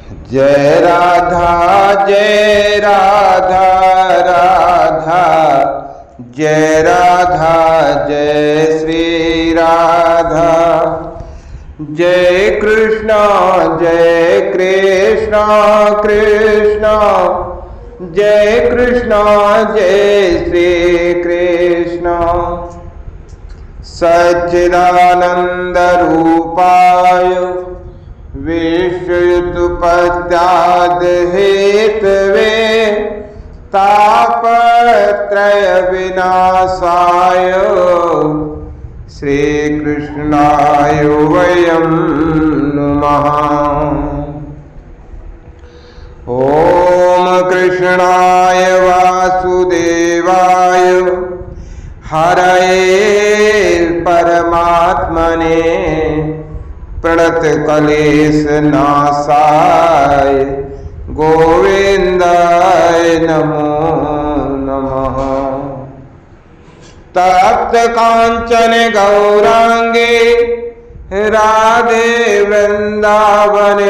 जय राधा राधा, जय राधा जय श्री राधा। जय कृष्णा कृष्णा, जय कृष्णा जय श्री कृष्णा। सच्चिदानंद रूपाय विश्वयुतपत्याद हेतवे तापत्रय विनाशाय श्रीकृष्णाय वयं नुमः। ओम कृष्णाय वासुदेवाय हरये परमात्मने प्रणत क्लेश नाशाय गोविंदाय नमो नमः। तप्त कांचन गौरांगे राधे वृंदावनेश्वरे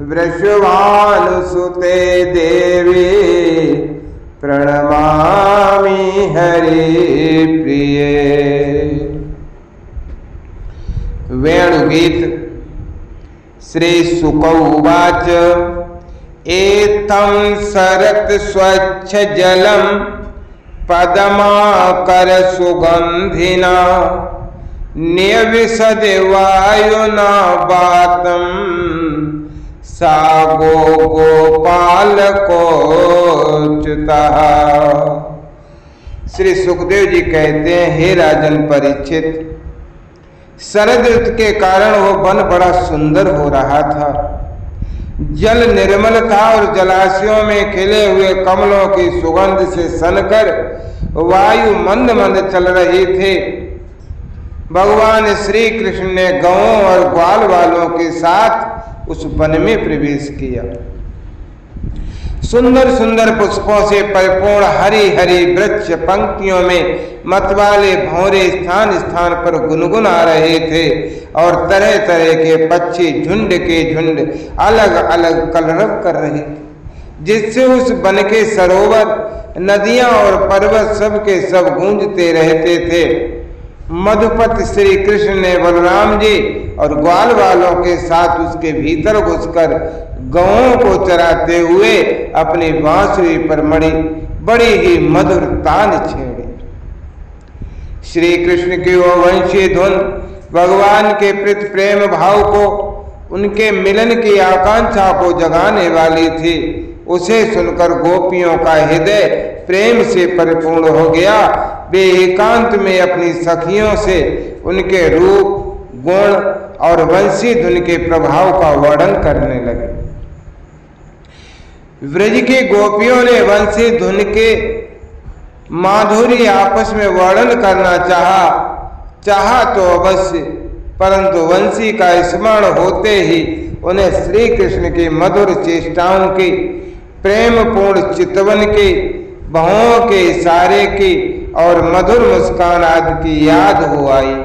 वृषभानुसुते देवी प्रणमामि हरि प्रिये। वेणुगीत। श्री शुक उवाच एतं सरत स्वच्छ जलम पदमाकर सुगंधिना नियविशद वायुना बातम सा गोपाल कोच्युतः। श्री सुखदेव जी कहते हैं, हे राजन परीक्षित, शरद ऋतु के कारण वो वन बड़ा सुंदर हो रहा था। जल निर्मल था और जलाशयों में खिले हुए कमलों की सुगंध से सनकर वायु मंद मंद चल रही थे। भगवान श्री कृष्ण ने गौों और ग्वाल वालों के साथ उस वन में प्रवेश किया। सुंदर सुंदर पुष्पों से परिपूर्ण हरी हरी वृक्ष पंक्तियों में मतवाले भौरे स्थान स्थान पर गुनगुना रहे थे और तरह तरह के पक्षी झुंड के झुंड अलग अलग कलरव कर रहे थे, जिससे उस वन के सरोवर, नदियां और पर्वत सब के सब गूंजते रहते थे। मधुपत श्री कृष्ण ने बलराम जी और ग्वाल वालों के साथ उसके भीतर घुसकर गौओं को चराते हुए अपनी बांसुरी पर बड़ी ही मधुर तान छेड़ी। श्री कृष्ण की वो वंशी धुन भगवान के प्रति प्रेम भाव को, उनके मिलन की आकांक्षा को जगाने वाली थी। उसे सुनकर गोपियों का हृदय प्रेम से परिपूर्ण हो गया। वे एकांत में अपनी सखियों से उनके रूप, गुण और वंशी धुन के प्रभाव का वर्णन करने लगे। व्रज की गोपियों ने वंशी धुन के माधुर्य आपस में वर्णन करना चाहा तो अवश्य, परंतु वंशी का स्मरण होते ही उन्हें श्री कृष्ण की मधुर चेष्टाओं की, प्रेम पूर्ण चितवन की, बाहों के इशारे की और मधुर मुस्कान आदि की याद हो आई।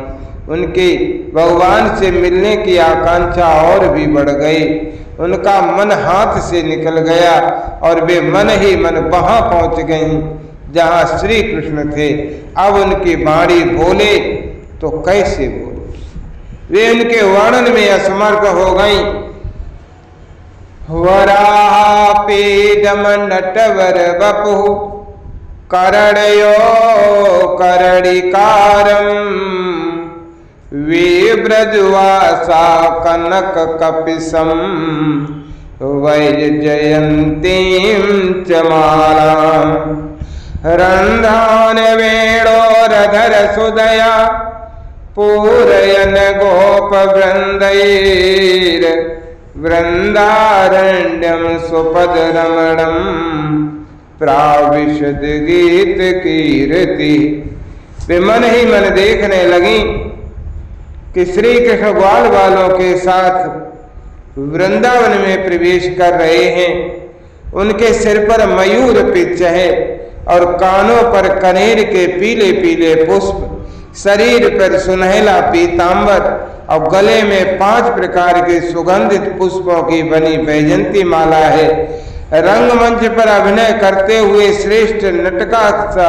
उनकी भगवान से मिलने की आकांक्षा और भी बढ़ गई। उनका मन हाथ से निकल गया और वे मन ही मन वहां पहुंच गईं जहां श्री कृष्ण थे। अब उनकी वाणी बोले तो कैसे बोले, वे उनके वर्णन में असमर्थ हो गईं। वरापेदम नटवर बपु करणयो करणिकारम विव्रजवासा कनक कपिसम वैजयंतीं च मालां रंध्रान वेणोरधर सुदया पूरयन गोप वृंदैर वृंदारण्यम सुपद रमणम प्राविशद गीत कीर्ति। वे मन ही मन देखने लगी कि श्री कृष्ण ग्वाल वालों के साथ वृंदावन में प्रवेश कर रहे हैं। उनके सिर पर मयूर पिच्च है और कानों पर कनेर के पीले पीले पुष्प, शरीर पर सुनहला पीतांबर और गले में 5 प्रकार के सुगंधित पुष्पों की बनी वैजंती माला है। रंगमंच पर अभिनय करते हुए श्रेष्ठ नटका सा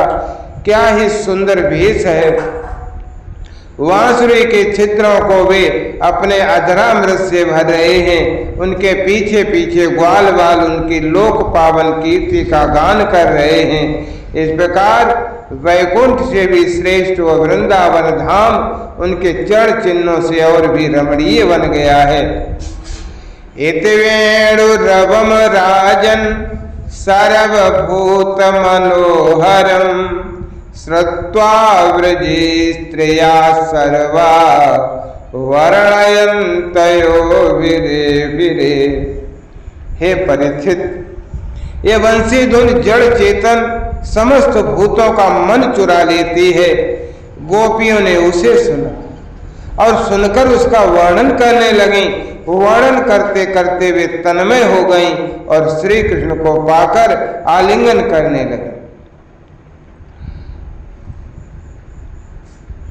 क्या ही सुंदर भेष है। वांसुरी के छिद्रों को वे अपने अधरामृत से भर रहे हैं। उनके पीछे पीछे ग्वाल बाल उनकी लोक पावन कीर्ति का गान कर रहे हैं। इस प्रकार वैकुंठ से भी श्रेष्ठ व वृंदावन धाम उनके चरण चिन्हों से और भी रमणीय बन गया है। इति वेणुरवम राजन सर्वभूत मनोहरम श्रुत्वा व्रजे स्त्रिया सर्वा वर्णयन्तयो विरे विरे। हे परीक्षित, ये वंशी धुन जड़ चेतन समस्त भूतों का मन चुरा लेती है। गोपियों ने उसे सुना और सुनकर उसका वर्णन करने लगी। वर्णन करते करते वे तन्मय हो गईं और श्री कृष्ण को पाकर आलिंगन करने लगी।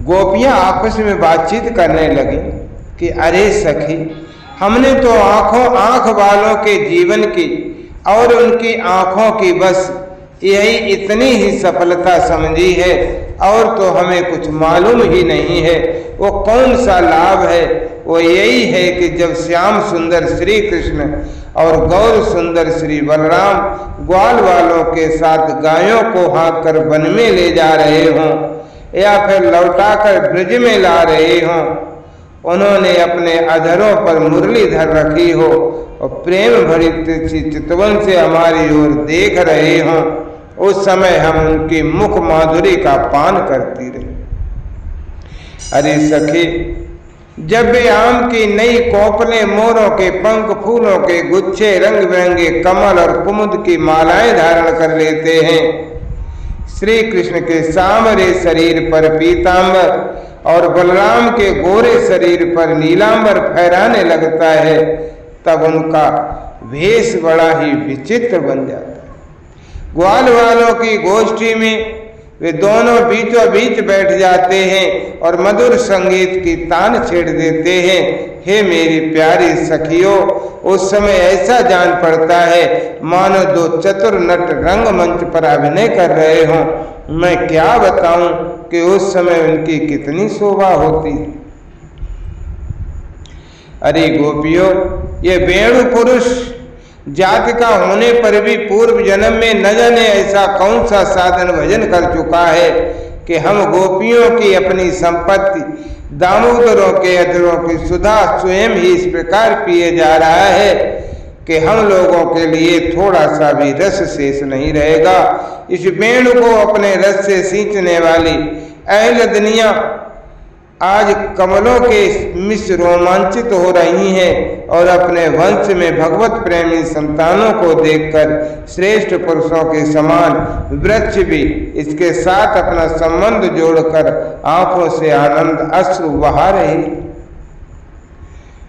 गोपियां आपस में बातचीत करने लगी कि अरे सखी, हमने तो आंख वालों के जीवन की और उनकी आंखों की बस यही इतनी ही सफलता समझी है और तो हमें कुछ मालूम ही नहीं है। वो कौन सा लाभ है? वो यही है कि जब श्याम सुंदर श्री कृष्ण और गौर सुंदर श्री बलराम ग्वाल वालों के साथ गायों को हाँक कर वन में ले जा रहे हों या फिर लौटाकर ब्रज में ला रहे हों, उन्होंने अपने अधरों पर मुरली धर रखी हो और प्रेम भरी चितवन से हमारी ओर देख रहे हों, उस समय हम उनकी मुख माधुरी का पान करती रहे। अरे सखी, जब वे आम की नई कोपलें, मोरों के पंख, फूलों के गुच्छे, रंग बिरंगे कमल और कुमुद की मालाएं धारण कर लेते हैं, श्री कृष्ण के सांवरे शरीर पर पीतांबर और बलराम के गोरे शरीर पर नीलांबर फहराने लगता है, तब उनका भेष बड़ा ही विचित्र बन जाता है। ग्वाल वालों की गोष्ठी में वे दोनों बीचों बीच बैठ जाते हैं और मधुर संगीत की तान छेड़ देते हैं। हे मेरी प्यारी सखियों, उस समय ऐसा जान पड़ता है मानो 2 चतुर नट रंगमंच पर अभिनय कर रहे हों। मैं क्या बताऊं कि उस समय उनकी कितनी शोभा होती। अरे गोपियों, ये वेणु पुरुष जाति का होने पर भी पूर्व जन्म में न जाने ऐसा कौन सा साधन भजन कर चुका है कि हम गोपियों की अपनी संपत्ति दामोदरों के अधरों की सुधा स्वयं ही इस प्रकार पिए जा रहा है कि हम लोगों के लिए थोड़ा सा भी रस शेष नहीं रहेगा। इस वेणु को अपने रस से सींचने वाली अहलदनियां आज कमलों के मिस रोमांचित हो रही हैं और अपने वंश में भगवत प्रेमी संतानों को देखकर श्रेष्ठ पुरुषों के समान वृक्ष भी इसके साथ अपना संबंध जोड़कर आंखों से आनंद अश्रु बहा रहे।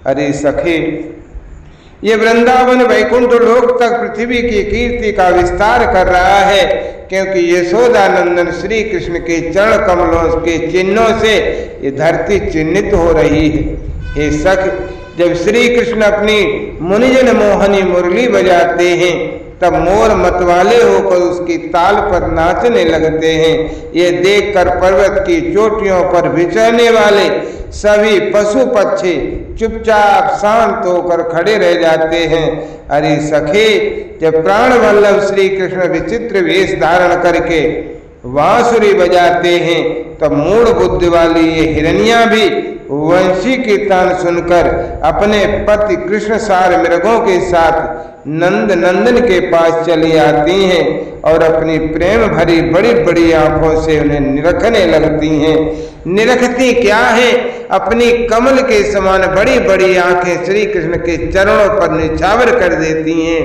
अरे सखी, ये वृंदावन वैकुंठ लोक तक पृथ्वी की कीर्ति का विस्तार कर रहा है, क्योंकि यशोदानंदन श्री कृष्ण के चरण कमलों के चिन्हों से ये धरती चिन्हित हो रही है। हे सख, जब श्री कृष्ण अपनी मुनिजन मोहनी मुरली बजाते हैं तब मोर मतवाले होकर उसकी ताल पर नाचने लगते हैं। ये देखकर पर्वत की चोटियों पर विचरने वाले सभी पशु पक्षी चुपचाप शांत होकर खड़े रह जाते हैं। अरे सखे, जब प्राण वल्लभ श्री कृष्ण विचित्र वेश धारण करके बांसुरी बजाते हैं तब मूढ़ बुद्धि वाली ये हिरनियां भी वंशी की तान सुनकर अपने पति कृष्ण सार मृगों के साथ नंद नंदन के पास चली आती हैं और अपनी प्रेम भरी बड़ी बड़ी आंखों से उन्हें निरखने लगती हैं। निरखती क्या है, अपनी कमल के समान बड़ी बड़ी आंखें श्री कृष्ण के चरणों पर निछावर कर देती हैं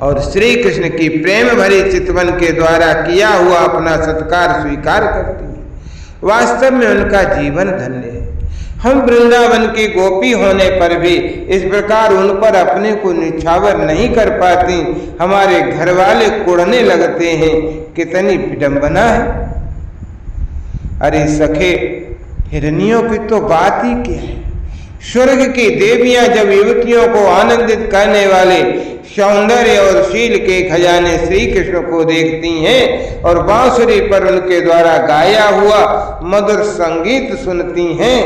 और श्री कृष्ण की प्रेम भरी चितवन के द्वारा किया हुआ अपना सत्कार स्वीकार करती हैं। वास्तव में उनका जीवन धन्य है। हम वृंदावन की गोपी होने पर भी इस प्रकार उन पर अपने को निछावर नहीं कर पाती। हमारे घर वाले कुढ़ने लगते हैं। कितनी विडंबना है। अरे सखे, हिरनियों की तो बात ही क्या है। स्वर्ग की देवियां जब युवतियों को आनंदित करने वाले सौंदर्य और शील के खजाने श्री कृष्ण को देखती हैं और बांसुरी पर उनके द्वारा गाया हुआ मधुर संगीत सुनती हैं,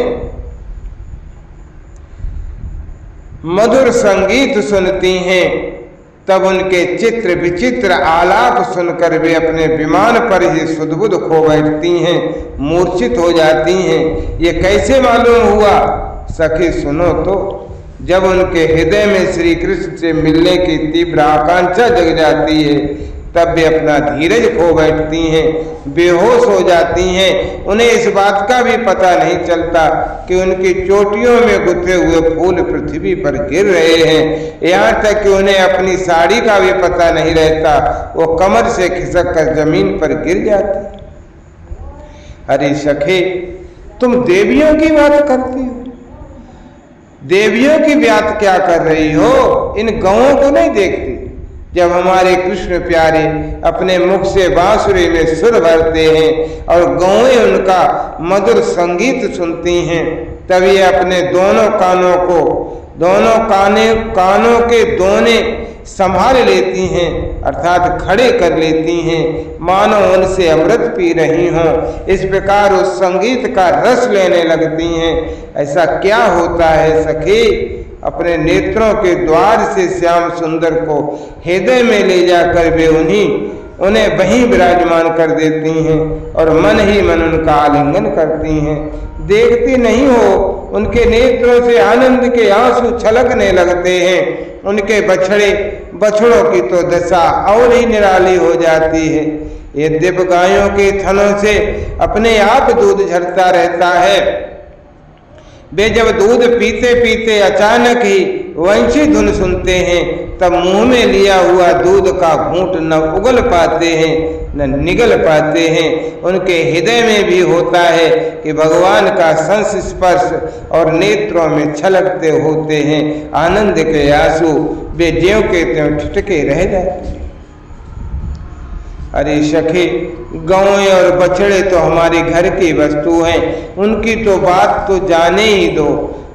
मधुर संगीत सुनती हैं, तब उनके चित्र विचित्र आलाप सुनकर वे अपने विमान पर ही सुध-बुध खो बैठती हैं, मूर्छित हो जाती हैं। ये कैसे मालूम हुआ? सखी सुनो तो, जब उनके हृदय में श्री कृष्ण से मिलने की तीव्र आकांक्षा जग जाती है, तब वे अपना धीरज खो बैठती हैं, बेहोश हो जाती हैं। उन्हें इस बात का भी पता नहीं चलता कि उनकी चोटियों में गुथे हुए फूल पृथ्वी पर गिर रहे हैं। यहाँ तक कि उन्हें अपनी साड़ी का भी पता नहीं रहता, वो कमर से खिसक कर जमीन पर गिर जाती। अरे सखे, तुम देवियों की बात करती हो, देवियों की बात क्या कर रही हो? इन गौओं को नहीं देखती? जब हमारे कृष्ण प्यारे अपने मुख से बांसुरी में सुर भरते हैं और गौएं उनका मधुर संगीत सुनती हैं, तब ये अपने दोनों कानों के दोने संभाल लेती हैं, अर्थात खड़े कर लेती हैं, मानो उनसे अमृत पी रही हों। इस प्रकार उस संगीत का रस लेने लगती हैं। ऐसा क्या होता है सखी? अपने नेत्रों के द्वार से श्याम सुंदर को हृदय में ले जाकर वे उन्हें वहीं विराजमान कर देती हैं और मन ही मन उनका आलिंगन करती हैं। देखती नहीं हो, उनके नेत्रों से आनंद के आंसू छलकने लगते हैं। उनके बछड़ों की तो दशा और ही निराली हो जाती है। यद्यपि गायों के थनों से अपने आप दूध झरता रहता है, वे जब दूध पीते पीते अचानक ही वंशी धुन सुनते हैं, तब मुंह में लिया हुआ दूध का घूंट न उगल पाते हैं न निगल पाते हैं। उनके हृदय में भी होता है कि भगवान का संस्पर्श और नेत्रों में छलकते होते हैं आनंद के आंसू। वे ज्यों के त्यों ठिठके रह जाते हैं। अरे सखी, गौएं और बछड़े तो हमारे घर की वस्तु हैं, उनकी तो बात तो जाने ही दो।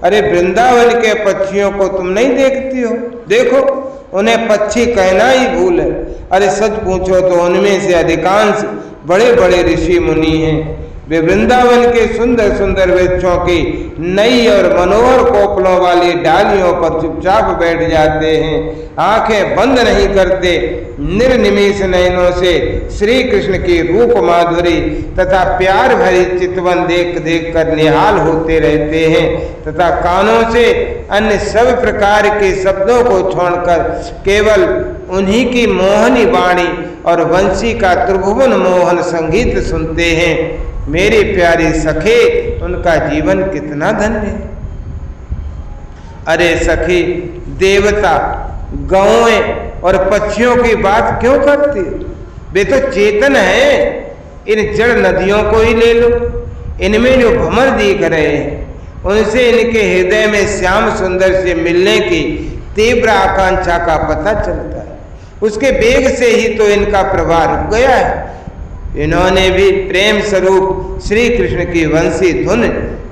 अरे वृंदावन के पक्षियों को तुम नहीं देखती हो? देखो, उन्हें पक्षी कहना ही भूल है। अरे सच पूछो तो उनमें से अधिकांश बड़े बड़े ऋषि मुनि हैं। वे वृंदावन के सुंदर सुंदर वृक्षों की नई और मनोहर कोपलों वाली डालियों पर चुपचाप बैठ जाते हैं, आंखें बंद नहीं करते, निर्निमेष नयनों से श्री कृष्ण की रूप माधुरी तथा प्यार भरी चितवन देख देख कर निहाल होते रहते हैं, तथा कानों से अन्य सब प्रकार के शब्दों को छोड़कर केवल उन्हीं की मोहनी वाणी और वंशी का त्रिभुवन मोहन संगीत सुनते हैं। मेरे प्यारे सखे, उनका जीवन कितना धन्य है। अरे सखी, देवता गौएं और पक्षियों की बात क्यों करती? वे तो चेतन हैं। इन जड़ नदियों को ही ले लो, इनमें जो भंवर दिख रहे हैं, उनसे इनके हृदय में श्याम सुंदर से मिलने की तीव्र आकांक्षा का पता चलता है। उसके वेग से ही तो इनका प्रवाह रुक गया है। इन्होंने भी प्रेम स्वरूप श्री कृष्ण की वंशी धुन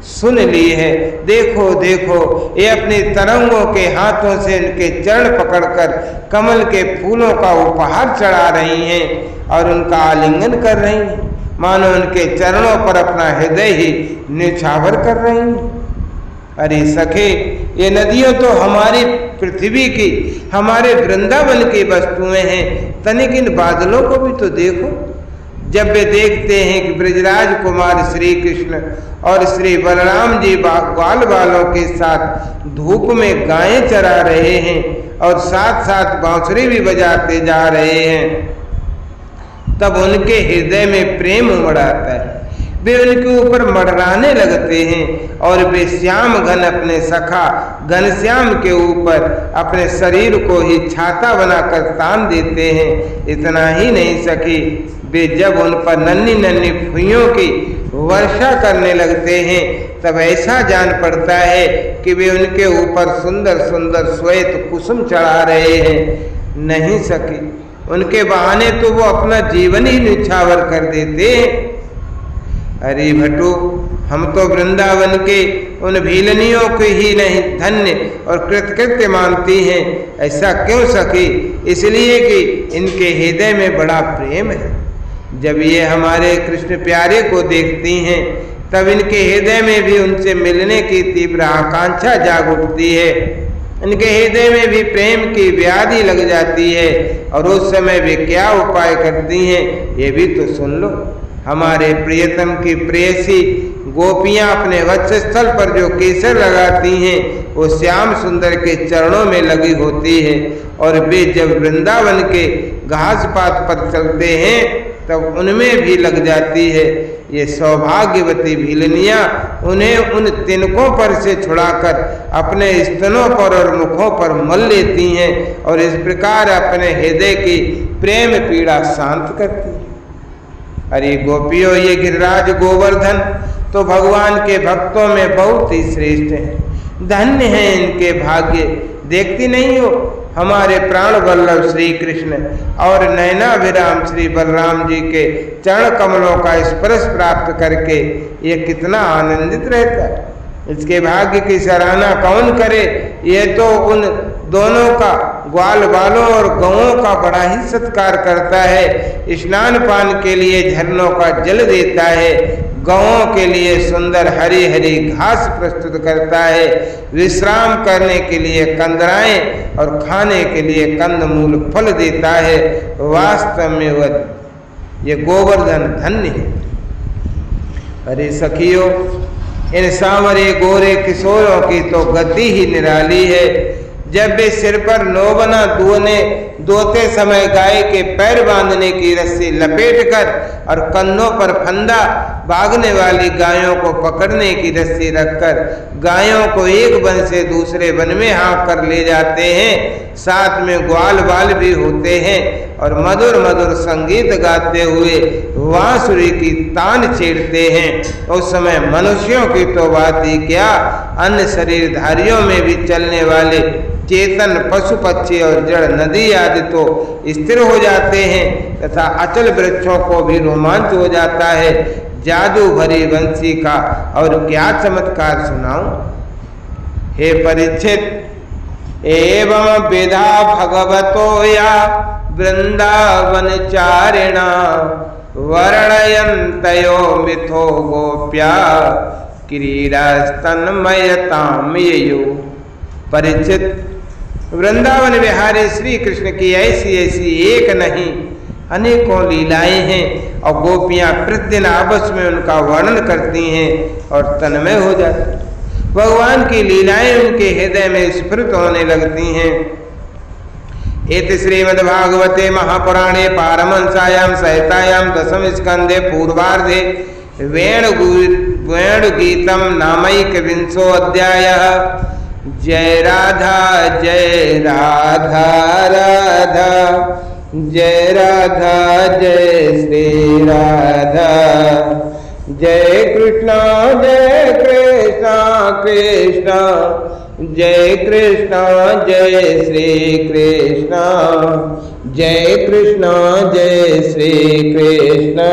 सुन ली है। देखो देखो, ये अपने तरंगों के हाथों से इनके चरण पकड़कर कमल के फूलों का उपहार चढ़ा रही हैं और उनका आलिंगन कर रही हैं, मानो उनके चरणों पर अपना हृदय ही निछावर कर रही हैं। अरे सखे, ये नदियों तो हमारी पृथ्वी की, हमारे वृंदावन की वस्तुएं हैं। तनिक इन बादलों को भी तो देखो। जब वे देखते हैं कि ब्रजराज कुमार श्री कृष्ण और श्री बलराम जी ग्वाल बालों के साथ धूप में गायें चरा रहे हैं और साथ साथ बांसुरी भी बजाते जा रहे हैं, तब उनके हृदय में प्रेम उमड़ आता है। वे उनके ऊपर मडराने लगते हैं और वे श्याम घन अपने सखा घनश्याम के ऊपर अपने शरीर को ही छाता बनाकर तान देते हैं। इतना ही नहीं सकी, वे जब उन पर नन्ही नन्ही फुइयों की वर्षा करने लगते हैं, तब ऐसा जान पड़ता है कि वे उनके ऊपर सुंदर सुंदर श्वेत कुसुम चढ़ा रहे हैं। नहीं सकी, उनके बहाने तो वो अपना जीवन ही निछावर कर देते हैं। अरे भटू, हम तो वृंदावन के उन भीलनियों को ही नहीं धन्य और कृतकृत्य मानती हैं। ऐसा क्यों सखी? इसलिए कि इनके हृदय में बड़ा प्रेम है। जब ये हमारे कृष्ण प्यारे को देखती हैं तब इनके हृदय में भी उनसे मिलने की तीव्र आकांक्षा जाग उठती है। इनके हृदय में भी प्रेम की व्याधि लग जाती है और उस समय वे क्या उपाय करती हैं ये भी तो सुन लो। हमारे प्रियतम की प्रेयसी गोपियां अपने वक्षस्थल पर जो केसर लगाती हैं वो श्याम सुंदर के चरणों में लगी होती है, और वे जब वृंदावन के घास पात पर चलते हैं तब उनमें भी लग जाती है। ये सौभाग्यवती भीलनियां उन्हें उन तिनकों पर से छुड़ाकर अपने स्तनों पर और मुखों पर मल लेती हैं और इस प्रकार अपने हृदय की प्रेम पीड़ा शांत करती हैं। अरे गोपियों, ये गिरिराज गोवर्धन तो भगवान के भक्तों में बहुत ही श्रेष्ठ हैं। धन्य हैं इनके भाग्य। देखती नहीं हो हमारे प्राण वल्लभ श्री कृष्ण और नयनाभिराम श्री बलराम जी के चरण कमलों का स्पर्श प्राप्त करके ये कितना आनंदित रहता है। इसके भाग्य की सराहना कौन करे? ये तो उन दोनों का, ग्वाल बालों और गौओं का बड़ा ही सत्कार करता है। स्नान पान के लिए झरनों का जल देता है, गौओं के लिए सुंदर हरी हरी घास प्रस्तुत करता है, विश्राम करने के लिए कंदराएं और खाने के लिए कंदमूल फल देता है। वास्तव में वह ये गोवर्धन धन्य है। अरे सखियों, इन सांवरे गोरे किशोरों की तो गति ही निराली है। जब वे सिर पर नौबना दोते समय गाय के पैर बांधने की रस्सी लपेटकर और कंधों पर फंदा भागने वाली गायों को पकड़ने की रस्सी रखकर गायों को एक वन से दूसरे वन में हाँक कर ले जाते हैं। साथ में ग्वाल बाल भी होते हैं और मधुर मधुर संगीत गाते हुए बांसुरी की तान छेड़ते हैं। उस समय मनुष्यों की तो बात ही क्या, अन्य शरीरधारियों में भी चलने वाले चेतन पशु पक्षी और जड़ नदी आदि तो स्थिर हो जाते हैं तथा अचल वृक्षों को भी रोमांच हो जाता है। जादू भरी बंसी का और क्या चमत्कार सुनाऊं? हे परीक्षित, एवं विधा भगवतो या वृंदावन चारिणा वर्णयन्तयो मिथो गोप्या क्रीड़ा स्तन्मयताम ययो। परीक्षित, वृंदावन विहारी श्री कृष्ण की ऐसी ऐसी एक नहीं अनेकों लीलाएं हैं और गोपियां प्रतिदिन आपस में उनका वर्णन करती हैं और तन्मय हो जाती हैं। भगवान की लीलाएं उनके हृदय में स्फुरित होने लगती हैं। इति श्रीमद्भागवते महापुराणे पारमहंस्यां संहितायां दशम स्कंधे पूर्वार्धे वेणुगीतम नामैकविंशो अध्यायः। जय राधा जय राधा राधा, जय राधा जय श्री राधा, जय कृष्णा कृष्णा, जय कृष्णा जय श्री कृष्णा, जय कृष्णा जय श्री कृष्णा।